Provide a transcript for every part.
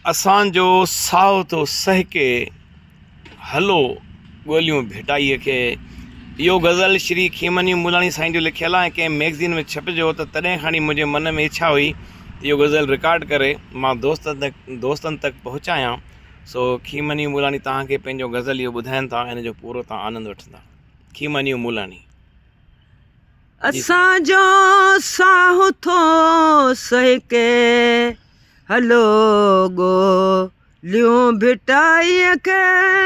असांजो साओ तो सहके हलो ॻोल्हियूं भेटाईअ खे। इहो गज़ल श्री खीमनी मूलाणी साईं जो लिखियलु आहे। कंहिं मैगज़ीन में छपिजो त तॾहिं खणी मुंहिंजे मन में इच्छा हुई इहो गज़ल रिकॉर्ड करे मां दोस्तनि तक पहुचायां। सो खीमनी मूलाणी तव्हांखे पंहिंजो गज़ल इहो ॿुधाइनि था, हिन जो पूरो तव्हां आनंद वठंदा। खीमनी मूलाणी। असांजो साहु थो सहके हलो ॻोल्हियूं भेटाईअ खे।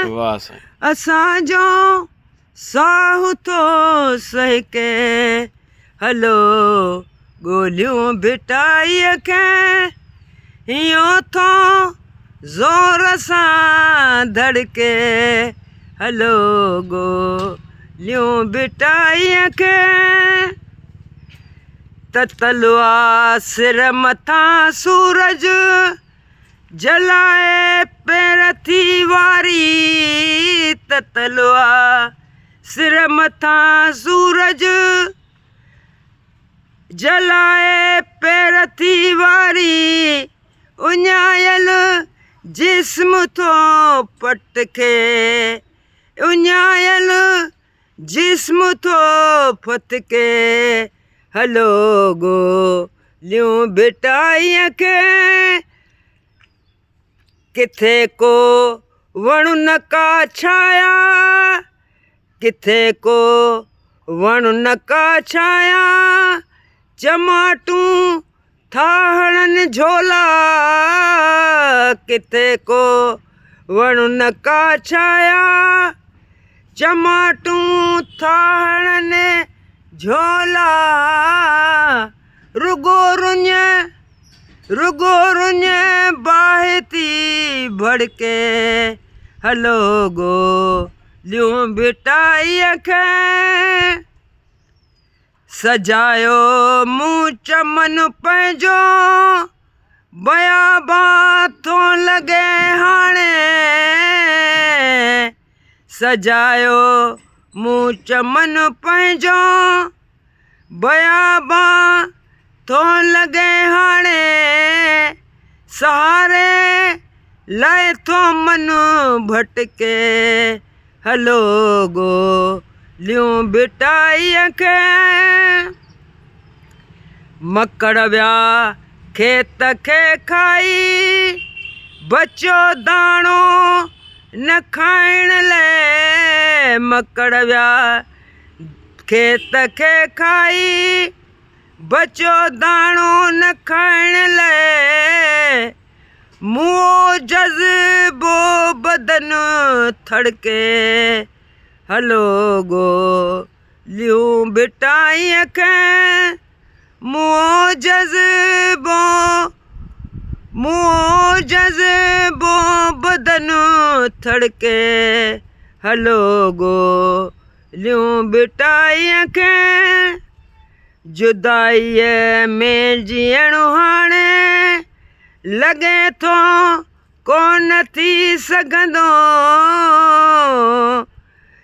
वाह साईं। असांजो साहु थो सहके हलो ॻोल्हियूं भेटाईअ खे। इहो थो ज़ोर सां धड़के हलो ॻोल्हियूं भेटाईअ खे। त तलवार सिर मथां सूरज जलाए पेर थी वारी। त तलवार सिर मथां सूरज जलाए पेर थी वारी। उञायल जिस्म थो फटके उञायल जिस्म थो फटके हलो ॻोल्हियूं भेटाईअ खे। किथे को वण न का छाया किथे को वण न का छाया। चमाटूं था हणनि झोला किथे को वण न का छाया। चमाटूं था हणनि झोला। रुगो रुञ बाहि थी भड़के हलो ॻोल्हियूं भेटाईअ खे। सजायो मूं चमन पंहिंजो बयाबां थो लॻे हाणे। सजायो मूं चमन पंहिंजो बयाबां थो लॻे हाणे। सहारे लाइ थो मन भटके हलो ॻोल्हियूं भेटाईअ खे। मकड़ विया खेत खे खाई बचो दाणो न खाइण लाइ। मकड़ विया खेत खे खाई बचो दाणो न खाइण लाइ। मुंहुं जज़्बो बदन थड़के हलो ॻोल्हियूं भेटाईअ खे। मुंहुं जज़्बो बदन थड़के हलो ॻोल्हियूं भेटाईअ खे। जुदाईअ में जीअण हाणे लॻे थो कोन थी सघंदो।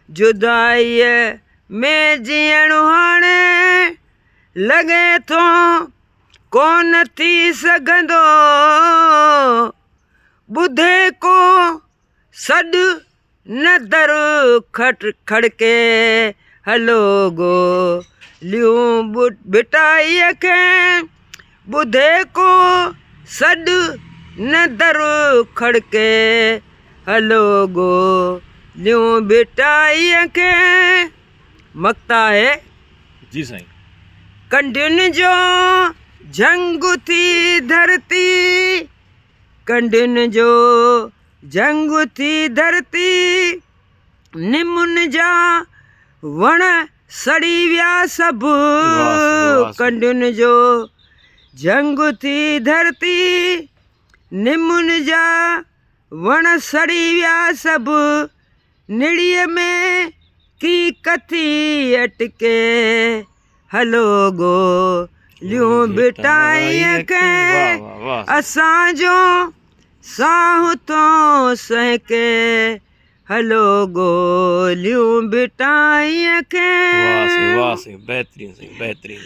जुदाईअ में जीअण हाणे लॻे थो कोन थी सघंदो। ॿुधे को सॾु न दर खड़के हलो ॻोल्हियूं भेटाईअ खे। ॿुधे को सॾु न दर खड़के हलो ॻोल्हियूं भेटाईअ खे। मक्ता है जी साईं। कंढियुनि जो झंग थी धरती कंढियुनि जो झंग थी धरती। निमुन जा वण सड़ी विया सभु। कंढियुनि जो झंग थी धरती निमुन जा वण सड़ी विया सभु। निड़ीअ में की कथी अटके हलो ॻोल्हियूं भेटाईअ खे। असांजो साहु थो सहके हलो ॻोल्हियूं भेटाईअ खे। वाह साईं, बेहतरीन साईं, बेहतरीन।